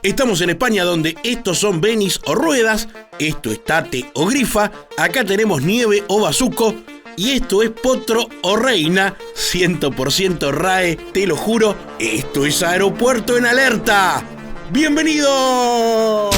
Estamos en España, donde estos son benis o ruedas, esto es tate o grifa, acá tenemos nieve o bazuco, y esto es potro o reina, 100% RAE, te lo juro, esto es Aeropuerto en Alerta. ¡Bienvenido!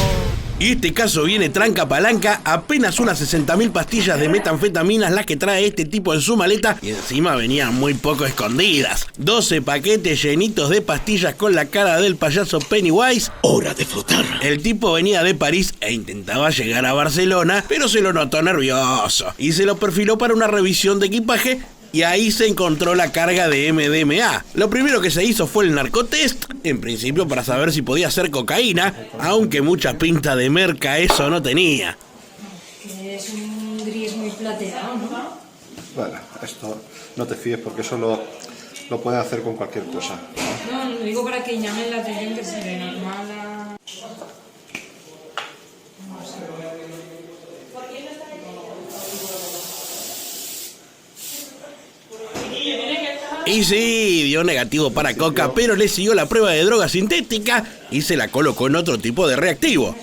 Y este caso viene tranca palanca, apenas unas 60.000 pastillas de metanfetaminas las que trae este tipo en su maleta, y encima venían muy poco escondidas. 12 paquetes llenitos de pastillas con la cara del payaso Pennywise. ¡Hora de flotar! El tipo venía de París e intentaba llegar a Barcelona, pero se lo notó nervioso y se lo perfiló para una revisión de equipaje. Y ahí se encontró la carga de MDMA. Lo primero que se hizo fue el narcotest, en principio para saber si podía ser cocaína, aunque mucha pinta de merca eso no tenía. Es un gris muy plateado, ¿no? Bueno, esto no te fíes porque eso lo pueden hacer con cualquier cosa. No, lo digo para que llamen la atención que se ve normal a... Y sí, dio negativo para coca, pero le siguió la prueba de droga sintética y se la colocó en otro tipo de reactivo.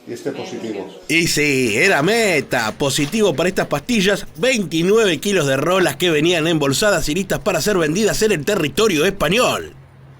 Y este positivo. Y sí, era meta, positivo para estas pastillas, 29 kilos de rolas que venían embolsadas y listas para ser vendidas en el territorio español.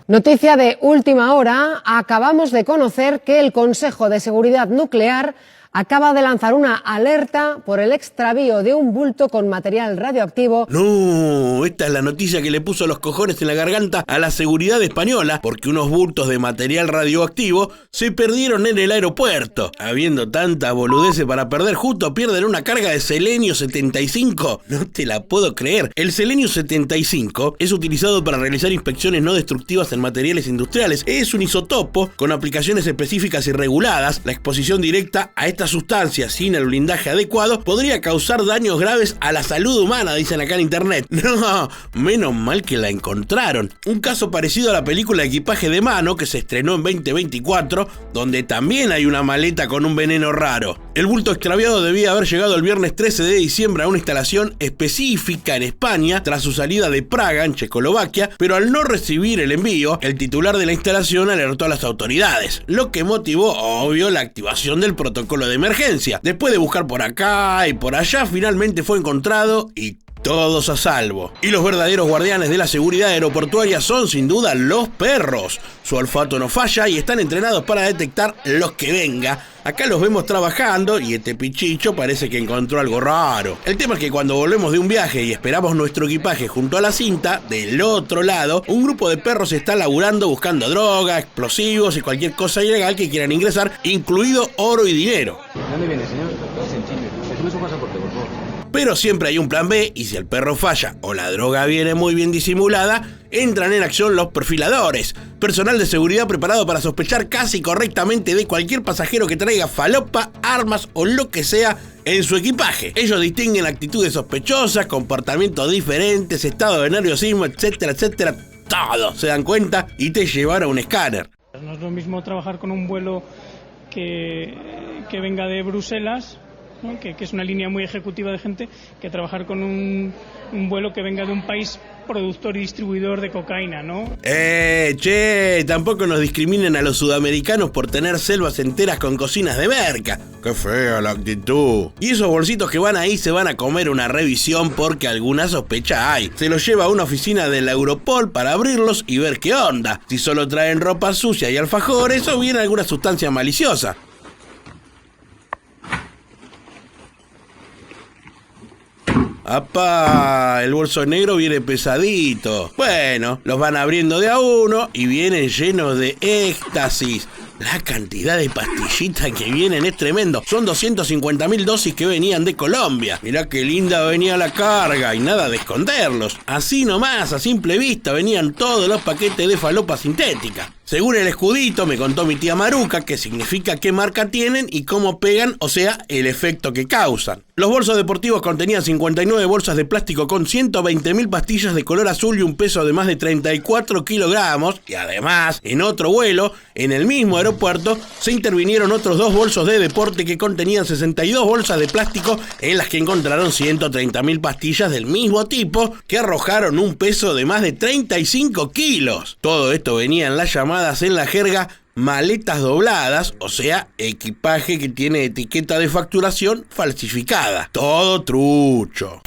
Noticia de última hora, acabamos de conocer que el Consejo de Seguridad Nuclear acaba de lanzar una alerta por el extravío de un bulto con material radioactivo. No, esta es la noticia que le puso los cojones en la garganta a la seguridad española, porque unos bultos de material radioactivo se perdieron en el aeropuerto. Habiendo tanta boludeces para perder, justo pierden una carga de selenio 75. No te la puedo creer. El selenio 75 es utilizado para realizar inspecciones no destructivas en materiales industriales. Es un isótopo con aplicaciones específicas y reguladas. La exposición directa a esta sustancia sin el blindaje adecuado podría causar daños graves a la salud humana, dicen acá en internet. No, menos mal que la encontraron. Un caso parecido a la película Equipaje de Mano, que se estrenó en 2024, donde también hay una maleta con un veneno raro. El bulto extraviado debía haber llegado el viernes 13 de diciembre a una instalación específica en España, tras su salida de Praga, en Checoslovaquia, pero al no recibir el envío, el titular de la instalación alertó a las autoridades, lo que motivó, obvio, la activación del protocolo de emergencia. Después de buscar por acá y por allá, finalmente fue encontrado y todos a salvo. Y los verdaderos guardianes de la seguridad aeroportuaria son sin duda los perros. Su olfato no falla y están entrenados para detectar los que venga. Acá los vemos trabajando y este pichicho parece que encontró algo raro. El tema es que cuando volvemos de un viaje y esperamos nuestro equipaje junto a la cinta, del otro lado, un grupo de perros está laburando buscando droga, explosivos y cualquier cosa ilegal que quieran ingresar, incluido oro y dinero. ¿De dónde viene, señor? Es sencillo. Déjeme su pasaporte, por favor. Pero siempre hay un plan B, y si el perro falla o la droga viene muy bien disimulada, entran en acción los perfiladores, personal de seguridad preparado para sospechar casi correctamente de cualquier pasajero que traiga falopa, armas o lo que sea en su equipaje. Ellos distinguen actitudes sospechosas, comportamientos diferentes, estado de nerviosismo, etcétera, etcétera. Todo se dan cuenta y te llevan a un escáner. No es lo mismo trabajar con un vuelo que venga de Bruselas, ¿no? que es una línea muy ejecutiva de gente, que trabajar con un vuelo que venga de un país productor y distribuidor de cocaína, ¿no? Tampoco nos discriminen a los sudamericanos por tener selvas enteras con cocinas de merca. ¡Qué fea la actitud! Y esos bolsitos que van ahí se van a comer una revisión porque alguna sospecha hay. Se los lleva a una oficina de la Europol para abrirlos y ver qué onda. Si solo traen ropa sucia y alfajores o bien alguna sustancia maliciosa. ¡Apá! El bolso negro viene pesadito. Bueno, los van abriendo de a uno y vienen llenos de éxtasis. La cantidad de pastillitas que vienen es tremendo. Son 250.000 dosis que venían de Colombia. Mirá qué linda venía la carga y nada de esconderlos. Así nomás, a simple vista, venían todos los paquetes de falopa sintética. Según el escudito, me contó mi tía Maruca, que significa qué marca tienen y cómo pegan, o sea, el efecto que causan. Los bolsos deportivos contenían 59 bolsas de plástico con 120.000 pastillas de color azul y un peso de más de 34 kilogramos. Y además, en otro vuelo, en el mismo aeropuerto, se intervinieron otros 2 bolsos de deporte que contenían 62 bolsas de plástico en las que encontraron 130.000 pastillas del mismo tipo que arrojaron un peso de más de 35 kilos. Todo esto venía en las llamadas en la jerga maletas dobladas, o sea, equipaje que tiene etiqueta de facturación falsificada. Todo trucho.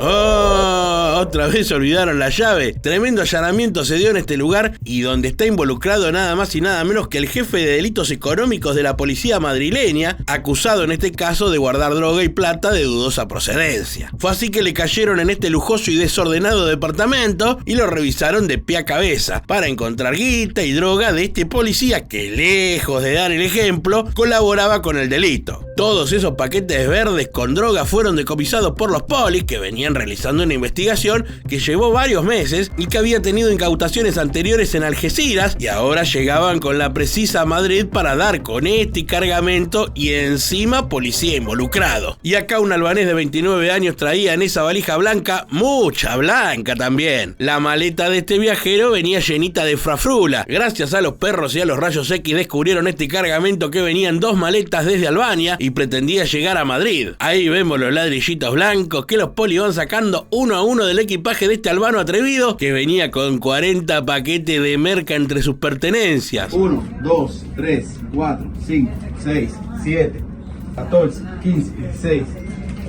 ¡Oh! Otra vez olvidaron la llave. Tremendo allanamiento se dio en este lugar y donde está involucrado nada más y nada menos que el jefe de delitos económicos de la policía madrileña, acusado en este caso de guardar droga y plata de dudosa procedencia. Fue así que le cayeron en este lujoso y desordenado departamento y lo revisaron de pie a cabeza para encontrar guita y droga de este policía que, lejos de dar el ejemplo, colaboraba con el delito. Todos esos paquetes verdes con droga fueron decomisados por los polis que venían realizando una investigación que llevó varios meses y que había tenido incautaciones anteriores en Algeciras y ahora llegaban con la precisa a Madrid para dar con este cargamento y encima policía involucrado. Y acá un albanés de 29 años traía en esa valija blanca, mucha blanca también. La maleta de este viajero venía llenita de frafrula. Gracias a los perros y a los rayos X descubrieron este cargamento que venía en 2 maletas desde Albania y pretendía llegar a Madrid. Ahí vemos los ladrillitos blancos que los polis van sacando uno a uno del equipaje de este albano atrevido que venía con 40 paquetes de merca entre sus pertenencias. 1, 2, 3, 4, 5, 6, 7, 14, 15, 16,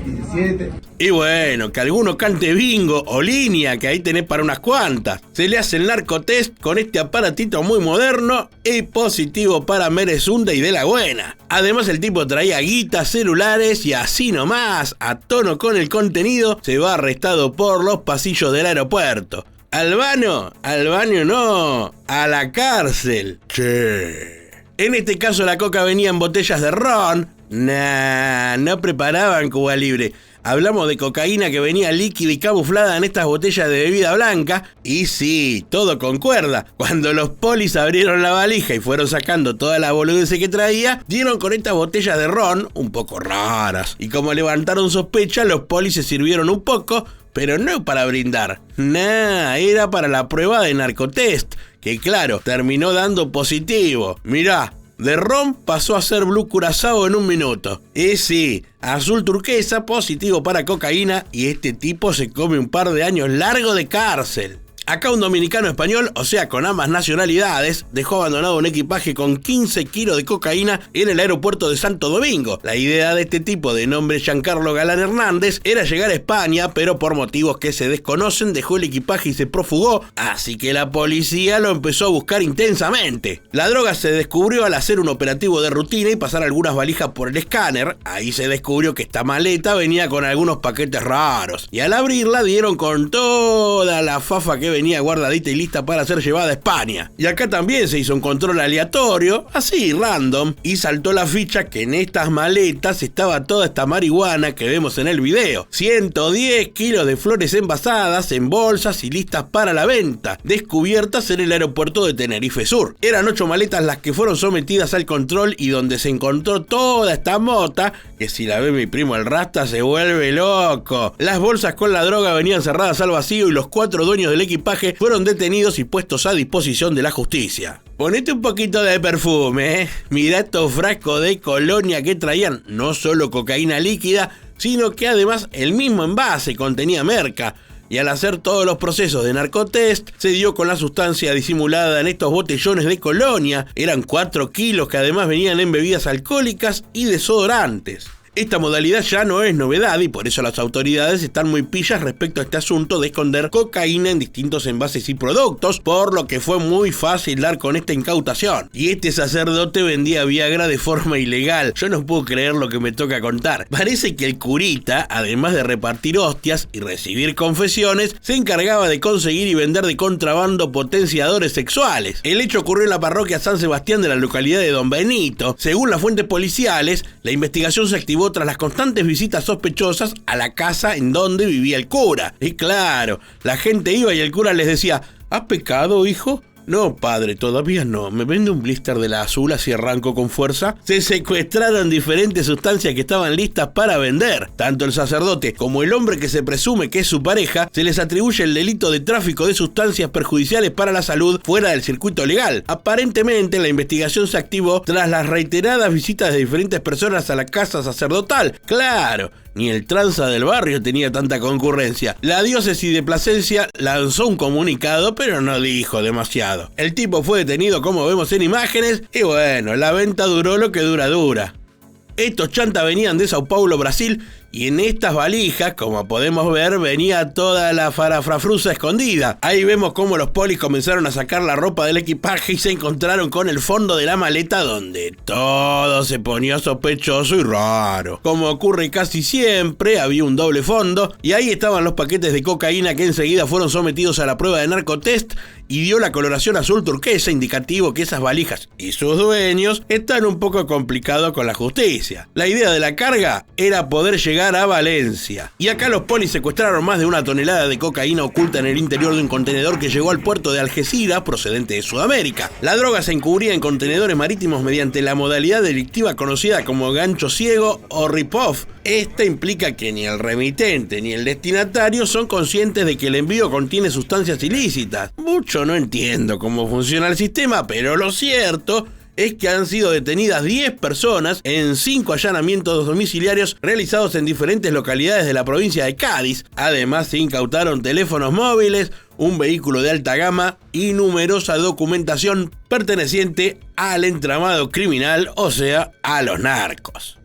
17... Y bueno, que alguno cante bingo o línea, que ahí tenés para unas cuantas. Se le hace el narcotest con este aparatito muy moderno y positivo para Merezunda y de la buena. Además el tipo traía guitas, celulares y así nomás, a tono con el contenido, se va arrestado por los pasillos del aeropuerto. ¿Albano? Albano no, a la cárcel. Che. En este caso la coca venía en botellas de ron. No preparaban Cuba Libre. Hablamos de cocaína que venía líquida y camuflada en estas botellas de bebida blanca. Y sí, todo concuerda. Cuando los polis abrieron la valija y fueron sacando toda la boludez que traía, dieron con estas botellas de ron un poco raras. Y como levantaron sospechas, los polis se sirvieron un poco, pero no para brindar. Era para la prueba de narcotest, que claro, terminó dando positivo. Mirá. De ron pasó a ser blue curazao en un minuto. Y sí, azul turquesa, positivo para cocaína y este tipo se come un par de años largo de cárcel. Acá un dominicano español, o sea con ambas nacionalidades, dejó abandonado un equipaje con 15 kilos de cocaína en el aeropuerto de Santo Domingo. La idea de este tipo, de nombre Giancarlo Galán Hernández, era llegar a España, pero por motivos que se desconocen dejó el equipaje y se profugó, así que la policía lo empezó a buscar intensamente. La droga se descubrió al hacer un operativo de rutina y pasar algunas valijas por el escáner. Ahí se descubrió que esta maleta venía con algunos paquetes raros, y al abrirla dieron con toda la fafa que venía guardadita y lista para ser llevada a España. Y acá también se hizo un control aleatorio, así random, y saltó la ficha que en estas maletas estaba toda esta marihuana que vemos en el video. 110 kilos de flores envasadas en bolsas y listas para la venta, descubiertas en el aeropuerto de Tenerife Sur. Eran 8 maletas las que fueron sometidas al control y donde se encontró toda esta mota, que si la ve mi primo el Rasta se vuelve loco. Las bolsas con la droga venían cerradas al vacío y los 4 dueños del equipaje fueron detenidos y puestos a disposición de la justicia. Ponete un poquito de perfume, Mirá estos frascos de colonia que traían no solo cocaína líquida, sino que además el mismo envase contenía merca. Y al hacer todos los procesos de narcotest, se dio con la sustancia disimulada en estos botellones de colonia. Eran 4 kilos que además venían en bebidas alcohólicas y desodorantes. Esta modalidad ya no es novedad y por eso las autoridades están muy pillas respecto a este asunto de esconder cocaína en distintos envases y productos, por lo que fue muy fácil dar con esta incautación. Y este sacerdote vendía Viagra de forma ilegal. Yo no puedo creer lo que me toca contar. Parece que el curita, además de repartir hostias y recibir confesiones, se encargaba de conseguir y vender de contrabando potenciadores sexuales. El hecho ocurrió en la parroquia San Sebastián de la localidad de Don Benito. Según las fuentes policiales, la investigación se activó tras las constantes visitas sospechosas a la casa en donde vivía el cura. Y claro, la gente iba y el cura les decía: ¿Has pecado, hijo? No, padre, todavía no. ¿Me vende un blister de la azul así arranco con fuerza? Se secuestraron diferentes sustancias que estaban listas para vender. Tanto el sacerdote como el hombre que se presume que es su pareja, se les atribuye el delito de tráfico de sustancias perjudiciales para la salud fuera del circuito legal. Aparentemente, la investigación se activó tras las reiteradas visitas de diferentes personas a la casa sacerdotal. ¡Claro! Ni el tranza del barrio tenía tanta concurrencia. La diócesis de Plasencia lanzó un comunicado, pero no dijo demasiado. El tipo fue detenido, como vemos en imágenes, y bueno, la venta duró lo que dura. Estos chantas venían de Sao Paulo, Brasil, y en estas valijas, como podemos ver, venía toda la farafrafrusa escondida. Ahí vemos cómo los polis comenzaron a sacar la ropa del equipaje y se encontraron con el fondo de la maleta donde todo se ponía sospechoso y raro. Como ocurre casi siempre, había un doble fondo y ahí estaban los paquetes de cocaína que enseguida fueron sometidos a la prueba de narcotest y dio la coloración azul turquesa, indicativo que esas valijas y sus dueños están un poco complicados con la justicia. La idea de la carga era poder llegar a Valencia. Y acá los polis secuestraron más de 1 tonelada de cocaína oculta en el interior de un contenedor que llegó al puerto de Algeciras, procedente de Sudamérica. La droga se encubría en contenedores marítimos mediante la modalidad delictiva conocida como gancho ciego o rip-off. Esta implica que ni el remitente ni el destinatario son conscientes de que el envío contiene sustancias ilícitas. Mucho no entiendo cómo funciona el sistema, pero lo cierto es que han sido detenidas 10 personas en 5 allanamientos domiciliarios realizados en diferentes localidades de la provincia de Cádiz. Además, se incautaron teléfonos móviles, un vehículo de alta gama y numerosa documentación perteneciente al entramado criminal, o sea, a los narcos.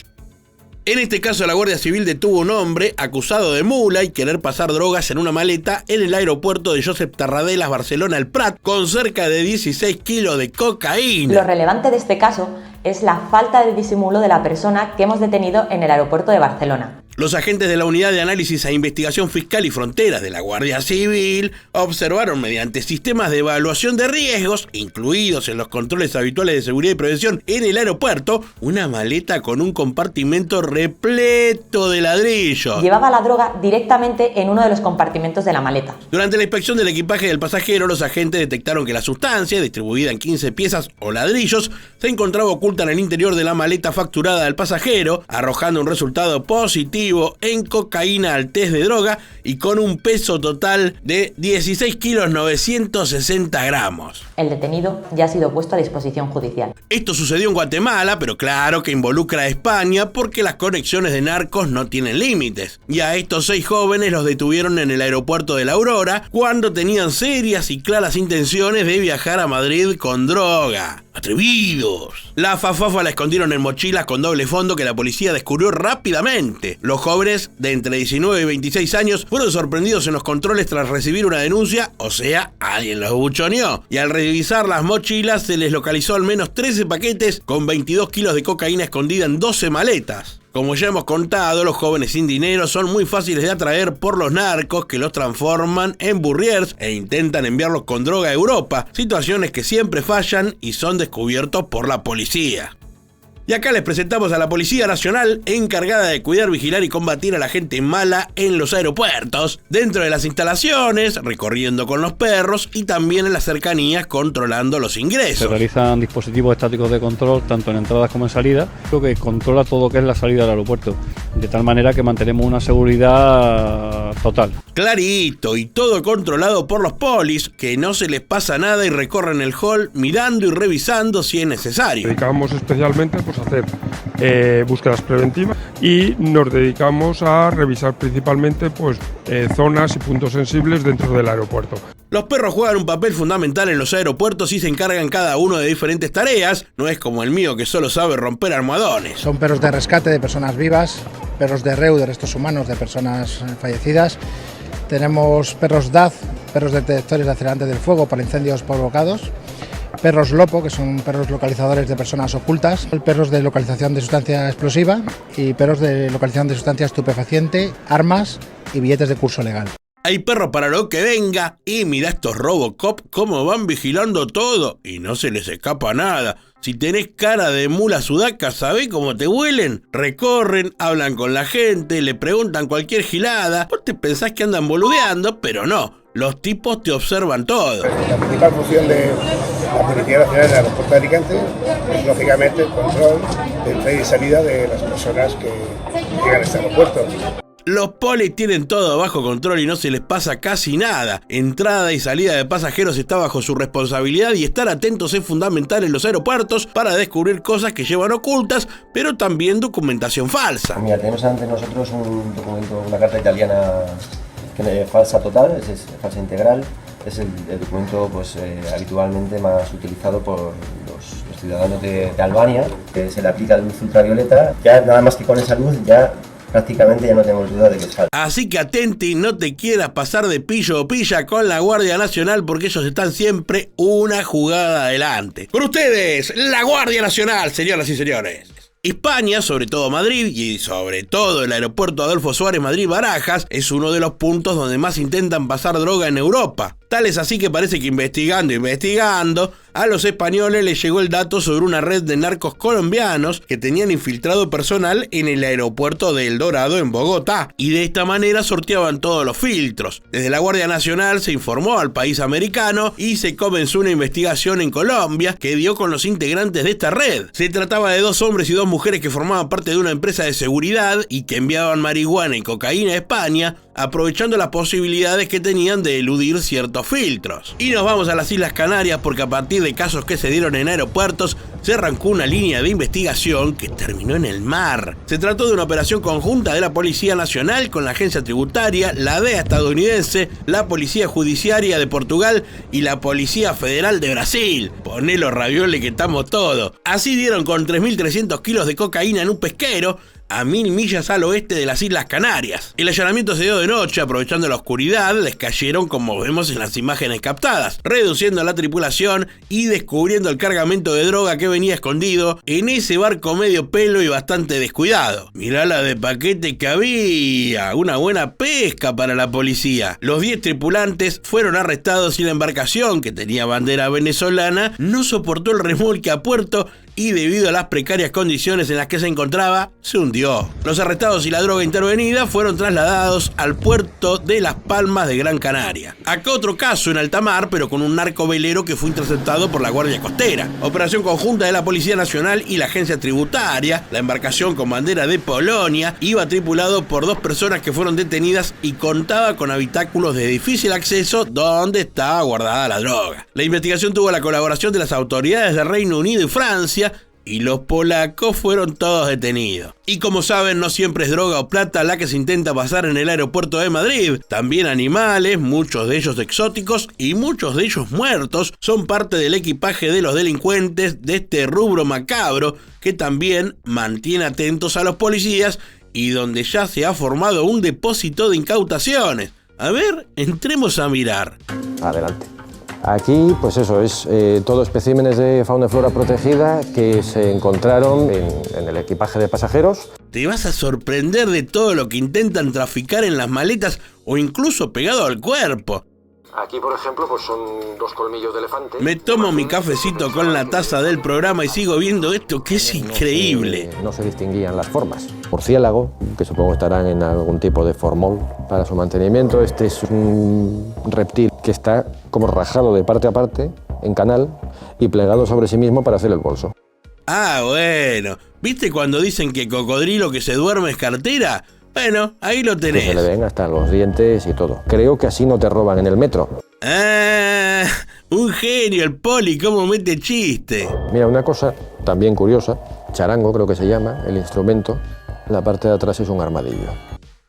En este caso, la Guardia Civil detuvo a un hombre acusado de mula y querer pasar drogas en una maleta en el aeropuerto de Josep Tarradellas, Barcelona, el Prat, con cerca de 16 kilos de cocaína. Lo relevante de este caso es la falta de disimulo de la persona que hemos detenido en el aeropuerto de Barcelona. Los agentes de la Unidad de Análisis e Investigación Fiscal y Fronteras de la Guardia Civil observaron mediante sistemas de evaluación de riesgos, incluidos en los controles habituales de seguridad y prevención en el aeropuerto, una maleta con un compartimento repleto de ladrillos. Llevaba la droga directamente en uno de los compartimentos de la maleta. Durante la inspección del equipaje del pasajero, los agentes detectaron que la sustancia, distribuida en 15 piezas o ladrillos, se encontraba oculta en el interior de la maleta facturada del pasajero, arrojando un resultado positivo en cocaína al test de droga y con un peso total de 16 kilos 960 gramos. El detenido ya ha sido puesto a disposición judicial. Esto sucedió en Guatemala, pero claro que involucra a España porque las conexiones de narcos no tienen límites. Y a estos 6 jóvenes los detuvieron en el aeropuerto de La Aurora cuando tenían serias y claras intenciones de viajar a Madrid con droga. ¡Atrevidos! La fafafa la escondieron en mochilas con doble fondo que la policía descubrió rápidamente. Los jóvenes de entre 19 y 26 años fueron sorprendidos en los controles tras recibir una denuncia, o sea, alguien los buchoneó. Y al revisar las mochilas se les localizó al menos 13 paquetes con 22 kilos de cocaína escondida en 12 maletas. Como ya hemos contado, los jóvenes sin dinero son muy fáciles de atraer por los narcos que los transforman en burriers e intentan enviarlos con droga a Europa, situaciones que siempre fallan y son descubiertos por la policía. Y acá les presentamos a la Policía Nacional, encargada de cuidar, vigilar y combatir a la gente mala en los aeropuertos, dentro de las instalaciones, recorriendo con los perros y también en las cercanías controlando los ingresos. Se realizan dispositivos estáticos de control tanto en entradas como en salidas, lo que controla todo lo que es la salida del aeropuerto, de tal manera que mantenemos una seguridad total. Clarito, y todo controlado por los polis, que no se les pasa nada y recorren el hall mirando y revisando si es necesario. Dedicamos especialmente a hacer búsquedas preventivas y nos dedicamos a revisar principalmente zonas y puntos sensibles dentro del aeropuerto. Los perros juegan un papel fundamental en los aeropuertos y se encargan cada uno de diferentes tareas, no es como el mío que solo sabe romper almohadones. Son perros de rescate de personas vivas, perros de REU de restos humanos de personas fallecidas. Tenemos perros DAZ, perros detectores de acelerantes del fuego para incendios provocados. Perros Lopo, que son perros localizadores de personas ocultas, perros de localización de sustancia explosiva y perros de localización de sustancia estupefaciente, armas y billetes de curso legal. Hay perros para lo que venga y mira estos Robocop cómo van vigilando todo y no se les escapa nada. Si tenés cara de mula sudaca, ¿sabés cómo te huelen? Recorren, hablan con la gente, le preguntan cualquier gilada. Vos te pensás que andan boludeando, pero no. Los tipos te observan todo. La principal función de la Policía Nacional del Aeropuerto de Alicante es, lógicamente, el control de entrada y salida de las personas que llegan a este aeropuerto. Los polis tienen todo bajo control y no se les pasa casi nada. Entrada y salida de pasajeros está bajo su responsabilidad y estar atentos es fundamental en los aeropuertos para descubrir cosas que llevan ocultas, pero también documentación falsa. Mira, tenemos ante nosotros un documento, una carta italiana que es falsa total, es falsa integral. Es el documento pues, habitualmente más utilizado por los ciudadanos de Albania, que se le aplica luz ultravioleta. Ya nada más que con esa luz ya prácticamente ya no tenemos duda de que es falso. Así que atenti, no te quieras pasar de pillo o pilla con la Guardia Nacional porque ellos están siempre una jugada adelante. Con ustedes, la Guardia Nacional, señoras y señores. España, sobre todo Madrid y sobre todo el aeropuerto Adolfo Suárez Madrid-Barajas, es uno de los puntos donde más intentan pasar droga en Europa. Tal es así que parece que investigando, a los españoles les llegó el dato sobre una red de narcos colombianos que tenían infiltrado personal en el aeropuerto de El Dorado en Bogotá, y de esta manera sorteaban todos los filtros. Desde la Guardia Nacional se informó al país americano y se comenzó una investigación en Colombia que dio con los integrantes de esta red. Se trataba de 2 hombres y 2 mujeres que formaban parte de una empresa de seguridad y que enviaban marihuana y cocaína a España, aprovechando las posibilidades que tenían de eludir ciertos filtros. Y nos vamos a las Islas Canarias porque a partir de casos que se dieron en aeropuertos se arrancó una línea de investigación que terminó en el mar. Se trató de una operación conjunta de la Policía Nacional con la Agencia Tributaria, la DEA estadounidense, la Policía Judiciaria de Portugal y la Policía Federal de Brasil. Poné los ravioles que estamos todos. Así dieron con 3.300 kilos de cocaína en un pesquero a 1000 millas al oeste de las Islas Canarias. El allanamiento se dio de noche, aprovechando la oscuridad, les cayeron como vemos en las imágenes captadas, reduciendo a la tripulación y descubriendo el cargamento de droga que venía escondido en ese barco medio pelo y bastante descuidado. Mirá la de paquete que había, una buena pesca para la policía. Los 10 tripulantes fueron arrestados y la embarcación, que tenía bandera venezolana, no soportó el remolque a puerto y debido a las precarias condiciones en las que se encontraba, se hundió. Los arrestados y la droga intervenida fueron trasladados al puerto de Las Palmas de Gran Canaria. Acá otro caso en alta mar, pero con un narcovelero que fue interceptado por la Guardia Costera. Operación conjunta de la Policía Nacional y la Agencia Tributaria. La embarcación con bandera de Polonia iba tripulado por 2 personas que fueron detenidas y contaba con habitáculos de difícil acceso donde estaba guardada la droga. La investigación tuvo la colaboración de las autoridades de Reino Unido y Francia, y los polacos fueron todos detenidos. Y como saben, no siempre es droga o plata la que se intenta pasar en el aeropuerto de Madrid. También animales, muchos de ellos exóticos y muchos de ellos muertos, son parte del equipaje de los delincuentes de este rubro macabro que también mantiene atentos a los policías y donde ya se ha formado un depósito de incautaciones. A ver, entremos a mirar. Adelante. Aquí, pues eso, es todo especímenes de fauna y flora protegida que se encontraron en el equipaje de pasajeros. Te vas a sorprender de todo lo que intentan traficar en las maletas o incluso pegado al cuerpo. Aquí, por ejemplo, pues son 2 colmillos de elefante. Me tomo mi cafecito con la taza del programa y sigo viendo esto que es increíble. No se distinguían las formas. Murciélago, que supongo estarán en algún tipo de formol para su mantenimiento. Este es un reptil que está como rajado de parte a parte en canal y plegado sobre sí mismo para hacer el bolso. Ah, bueno. ¿Viste cuando dicen que cocodrilo que se duerme es cartera? Bueno, ahí lo tenés. Que se le ven hasta los dientes y todo. Creo que así no te roban en el metro. Ah, un genio el poli, cómo mete chiste. Mira, una cosa también curiosa, charango creo que se llama, el instrumento, la parte de atrás es un armadillo.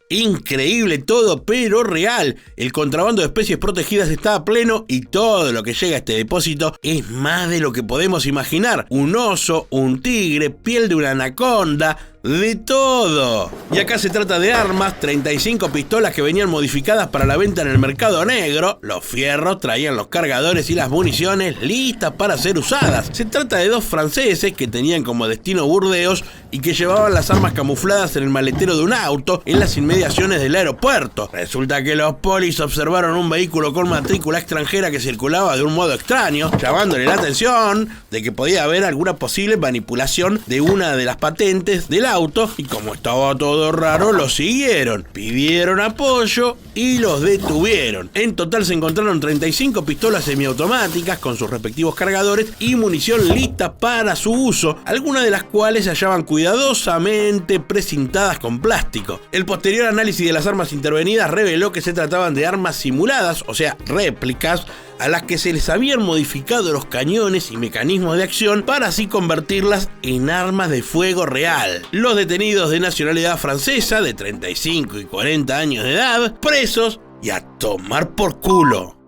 Increíble todo, pero real. El contrabando de especies protegidas está a pleno y todo lo que llega a este depósito es más de lo que podemos imaginar. Un oso, un tigre, piel de una anaconda, de todo. Y acá se trata de armas, 35 pistolas que venían modificadas para la venta en el mercado negro. Los fierros traían los cargadores y las municiones listas para ser usadas. Se trata de 2 franceses que tenían como destino Burdeos y que llevaban las armas camufladas en el maletero de un auto en las inmediaciones del aeropuerto. Resulta que los polis observaron un vehículo con matrícula extranjera que circulaba de un modo extraño, llamándole la atención de que podía haber alguna posible manipulación de una de las patentes del auto. auto y como estaba todo raro los siguieron, pidieron apoyo y los detuvieron. En total se encontraron 35 pistolas semiautomáticas con sus respectivos cargadores y munición lista para su uso, algunas de las cuales se hallaban cuidadosamente precintadas con plástico. El posterior análisis de las armas intervenidas reveló que se trataban de armas simuladas, o sea, réplicas, a las que se les habían modificado los cañones y mecanismos de acción para así convertirlas en armas de fuego real. Los detenidos de nacionalidad francesa, de 35 y 40 años de edad, presos y a tomar por culo.